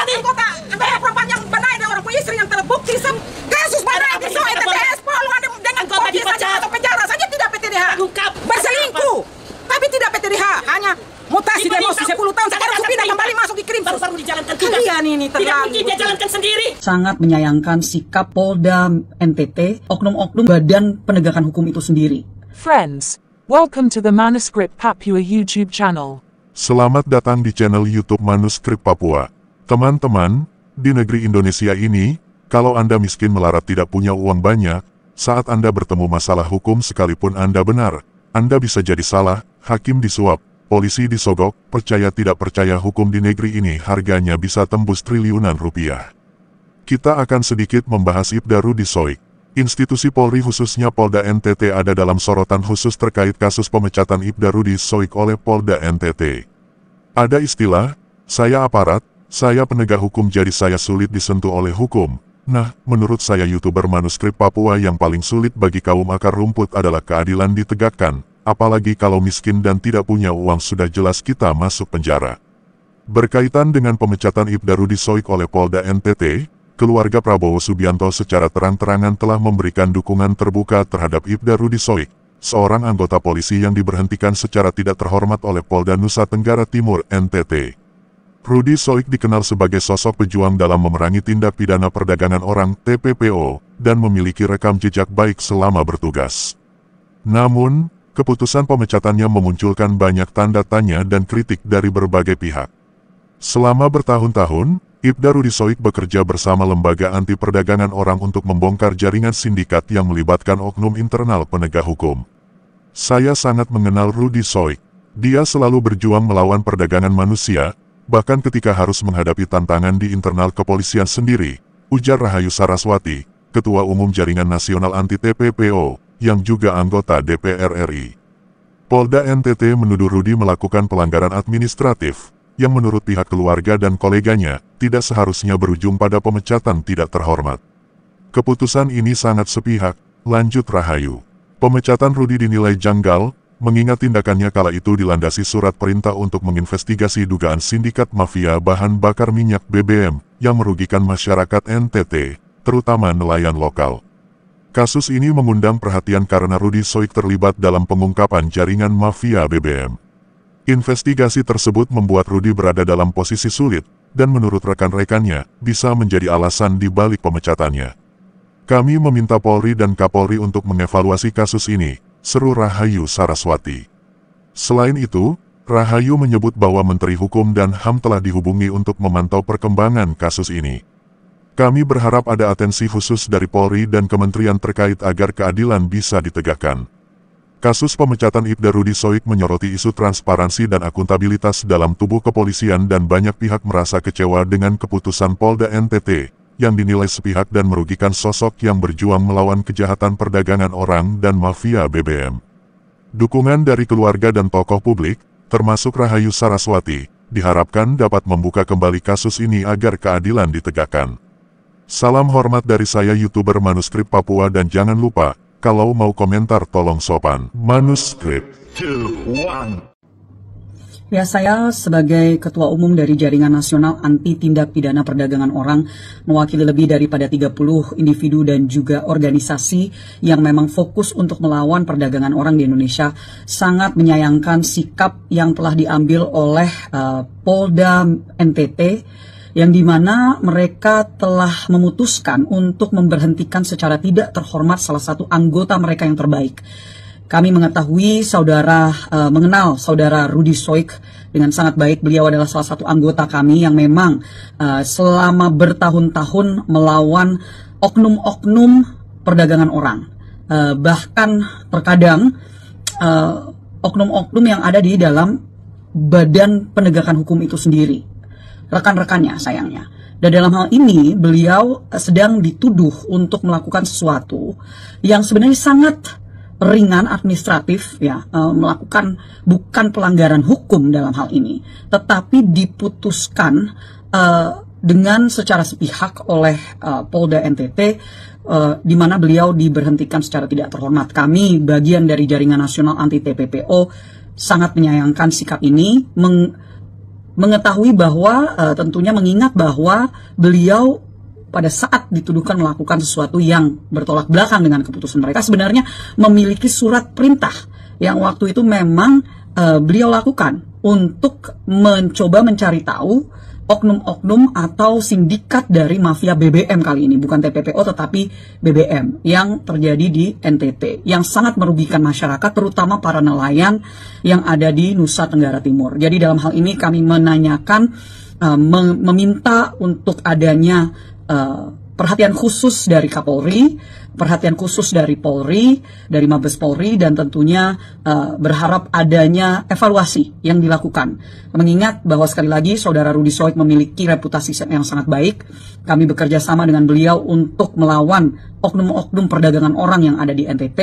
berani? Anggota perempuan yang benar dan orang punya istri yang terbukti kasus benar di soal TTS Polwan dengan kondisi saja atau penjara saja tidak PTDH. Berselingkuh, tapi tidak PTDH. Hanya mutasi demosi 10 tahun sekarang pindah kembali masuk di krim. Baru dijalankan tugas. Kalian ini tidak mungkin dia jalankan sendiri. Sangat menyayangkan sikap Polda NTT, oknum-oknum badan penegakan hukum itu sendiri. Friends, welcome to the Manuscript Papua YouTube channel. Selamat datang di channel YouTube Manuskrip Papua. Teman-teman, di negeri Indonesia ini, kalau Anda miskin melarat tidak punya uang banyak, saat Anda bertemu masalah hukum sekalipun Anda benar, Anda bisa jadi salah, hakim disuap, polisi disogok, percaya tidak percaya hukum di negeri ini harganya bisa tembus triliunan rupiah. Kita akan sedikit membahas Ibda Rudi Soik. Institusi Polri khususnya Polda NTT ada dalam sorotan khusus terkait kasus pemecatan Ibda Rudi Soik oleh Polda NTT. Ada istilah, saya aparat, saya penegak hukum jadi saya sulit disentuh oleh hukum. Nah, menurut saya YouTuber Manuskrip Papua yang paling sulit bagi kaum akar rumput adalah keadilan ditegakkan, apalagi kalau miskin dan tidak punya uang sudah jelas kita masuk penjara. Berkaitan dengan pemecatan Ibda Rudi Soik oleh Polda NTT, keluarga Prabowo Subianto secara terang-terangan telah memberikan dukungan terbuka terhadap Ibda Rudi Soik, seorang anggota polisi yang diberhentikan secara tidak terhormat oleh Polda Nusa Tenggara Timur NTT. Rudi Soik dikenal sebagai sosok pejuang dalam memerangi tindak pidana perdagangan orang (TPPO) dan memiliki rekam jejak baik selama bertugas. Namun, keputusan pemecatannya memunculkan banyak tanda tanya dan kritik dari berbagai pihak. Selama bertahun-tahun, Ibda Rudi Soik bekerja bersama lembaga anti perdagangan orang untuk membongkar jaringan sindikat yang melibatkan oknum internal penegak hukum. Saya sangat mengenal Rudi Soik. Dia selalu berjuang melawan perdagangan manusia, bahkan ketika harus menghadapi tantangan di internal kepolisian sendiri, ujar Rahayu Saraswati, Ketua Umum Jaringan Nasional Anti TPPO, yang juga anggota DPR RI. Polda NTT menuduh Rudi melakukan pelanggaran administratif, yang menurut pihak keluarga dan koleganya, tidak seharusnya berujung pada pemecatan tidak terhormat. Keputusan ini sangat sepihak, lanjut Rahayu. Pemecatan Rudi dinilai janggal, mengingat tindakannya kala itu dilandasi surat perintah untuk menginvestigasi dugaan sindikat mafia bahan bakar minyak BBM, yang merugikan masyarakat NTT, terutama nelayan lokal. Kasus ini mengundang perhatian karena Rudi Soik terlibat dalam pengungkapan jaringan mafia BBM. Investigasi tersebut membuat Rudi berada dalam posisi sulit, dan menurut rekan-rekannya, bisa menjadi alasan di balik pemecatannya. Kami meminta Polri dan Kapolri untuk mengevaluasi kasus ini, seru Rahayu Saraswati. Selain itu, Rahayu menyebut bahwa Menteri Hukum dan HAM telah dihubungi untuk memantau perkembangan kasus ini. Kami berharap ada atensi khusus dari Polri dan kementerian terkait agar keadilan bisa ditegakkan. Kasus pemecatan Ibda Rudi Soik menyoroti isu transparansi dan akuntabilitas dalam tubuh kepolisian dan banyak pihak merasa kecewa dengan keputusan Polda NTT, yang dinilai sepihak dan merugikan sosok yang berjuang melawan kejahatan perdagangan orang dan mafia BBM. Dukungan dari keluarga dan tokoh publik, termasuk Rahayu Saraswati, diharapkan dapat membuka kembali kasus ini agar keadilan ditegakkan. Salam hormat dari saya YouTuber Manuskrip Papua dan jangan lupa, kalau mau komentar tolong sopan. Manuskrip 2, 1. Ya, saya sebagai Ketua Umum dari Jaringan Nasional Anti Tindak Pidana Perdagangan Orang, mewakili lebih daripada 30 individu dan juga organisasi yang memang fokus untuk melawan perdagangan orang di Indonesia, sangat menyayangkan sikap yang telah diambil oleh Polda NTT, yang dimana mereka telah memutuskan untuk memberhentikan secara tidak terhormat salah satu anggota mereka yang terbaik. Kami mengetahui mengenal saudara Rudi Soik dengan sangat baik. Beliau adalah salah satu anggota kami yang memang selama bertahun-tahun melawan oknum-oknum perdagangan orang. Bahkan terkadang oknum-oknum yang ada di dalam badan penegakan hukum itu sendiri. Rekan-rekannya sayangnya. Dan dalam hal ini beliau sedang dituduh untuk melakukan sesuatu yang sebenarnya sangat ringan administratif, ya, melakukan bukan pelanggaran hukum dalam hal ini, tetapi diputuskan dengan secara sepihak oleh Polda NTT, di mana beliau diberhentikan secara tidak terhormat. Kami bagian dari Jaringan Nasional Anti TPPO sangat menyayangkan sikap ini, mengetahui bahwa tentunya mengingat bahwa beliau pada saat dituduhkan melakukan sesuatu yang bertolak belakang dengan keputusan mereka, sebenarnya memiliki surat perintah yang waktu itu memang beliau lakukan untuk mencoba mencari tahu oknum-oknum atau sindikat dari mafia BBM kali ini, bukan TPPO tetapi BBM yang terjadi di NTT, yang sangat merugikan masyarakat, terutama para nelayan yang ada di Nusa Tenggara Timur. Jadi dalam hal ini kami menanyakan, meminta untuk adanya perhatian khusus dari Kapolri, perhatian khusus dari Polri, dari Mabes Polri, dan tentunya berharap adanya evaluasi yang dilakukan. Mengingat bahwa sekali lagi Saudara Rudy Soik memiliki reputasi yang sangat baik, kami bekerja sama dengan beliau untuk melawan oknum-oknum perdagangan orang yang ada di NTT,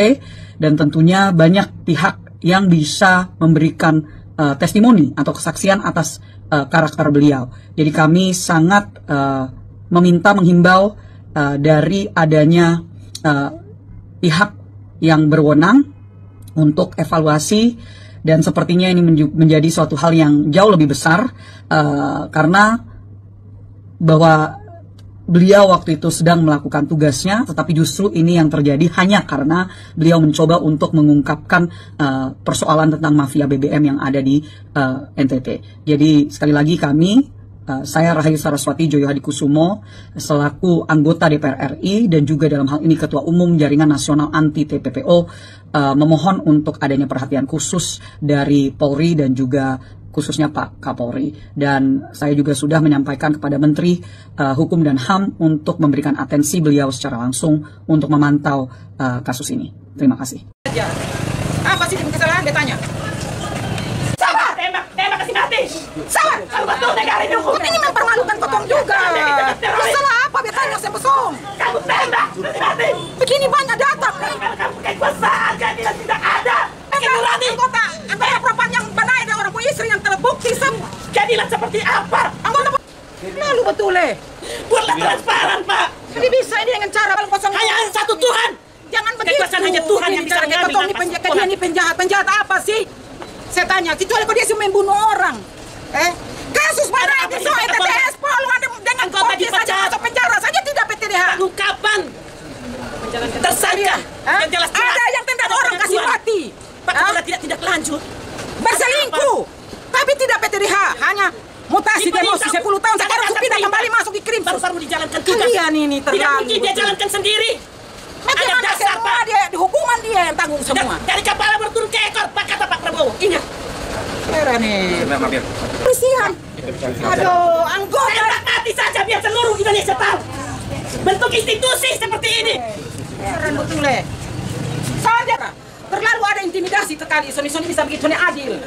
dan tentunya banyak pihak yang bisa memberikan testimoni atau kesaksian atas karakter beliau. Jadi kami sangat menghimbau dari adanya pihak yang berwenang untuk evaluasi, dan sepertinya ini menjadi suatu hal yang jauh lebih besar karena bahwa beliau waktu itu sedang melakukan tugasnya, tetapi justru ini yang terjadi hanya karena beliau mencoba untuk mengungkapkan persoalan tentang mafia BBM yang ada di NTT. Jadi sekali lagi saya Rahayu Saraswati Joyo Hadikusumo selaku anggota DPR RI dan juga dalam hal ini Ketua Umum Jaringan Nasional Anti TPPO memohon untuk adanya perhatian khusus dari Polri dan juga khususnya Pak Kapolri. Dan saya juga sudah menyampaikan kepada Menteri Hukum dan HAM untuk memberikan atensi beliau secara langsung untuk memantau kasus ini. Terima kasih. Apa sih kesalahan dia tanya? Tembak kasih mati. Salah. Kalau betul negarin hukum. Ini mempermalukan kotong juga. Masalah apa betanya saya besong? Kamu tembak kasih mati. Begini banyak datang nih. Kamu kekuasaan keadilan tidak ada. Anggota propaganda yang benar ada orang punya istri yang terbukti Keadilan seperti apa? Anggota lalu betul Buatlah transparan, Pak. Jadi bisa ini dengan cara kalau kosong. Hanya satu Tuhan. Jangan begitu. Kekuasaan hanya Tuhan yang bisa mengambil nafas dia ini penjahat apa sih? Saya tanya, kecuali kalau dia sih membunuh orang. Kasus mana itu soal TTS Pol dengan polisi saja masuk penjara saja tidak PTDH. Kapan? Tersangka. Yang jelas ada yang tendang orang kasih mati. Pak tidak lanjut. Berselingkuh. Tapi tidak PTDH, hanya mutasi demosi 10 tahun sekarang pindah kembali masuk di krim. Baru dijalankan tugas. Kalian ini terlalu. Tidak mungkin dia jalankan sendiri. Bagaimana semua dia hukuman dia yang tanggung semua. Dari kepala berturun ke ekor, Pak, kata Pak Prabowo. Ingat. Heran nih. Persihan. Aduh, anggota. Tembak mati saja biar seluruh Indonesia tahu. Bentuk institusi seperti ini. Heran betul Saja terlalu ada intimidasi sekali. Soni bisa begitu nih adil.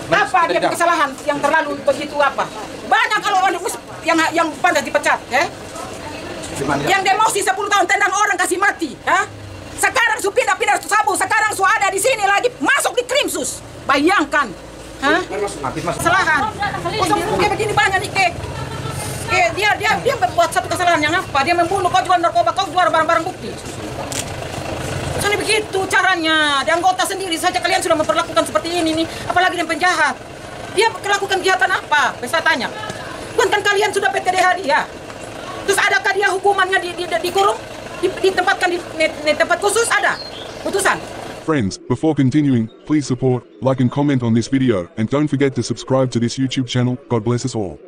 Apa dia kesalahan yang terlalu begitu apa? Banyak kalau orang yang pantas dipecat, Yang demosi 10 tahun tendang orang kasih mati, Sekarang su pindah sabu, sekarang su ada di sini lagi masuk di Krimsus. Bayangkan, kesalahan. Kayak begini banyak nih dia membuat satu kesalahan yang apa? Dia membunuh, kau jual narkoba, kau jual barang-barang bukti. Soalnya begitu caranya. Di anggota sendiri saja kalian sudah memperlakukan seperti ini nih, apalagi yang penjahat. Dia melakukan kejahatan apa? Saya tanya. Bukan kalian sudah PTDH dia? Terus adakah dia hukumannya dikurung? Ditempatkan di tempat khusus? Ada putusan? Friends, before continuing, please support, like and comment on this video, and don't forget to subscribe to this YouTube channel. God bless us all.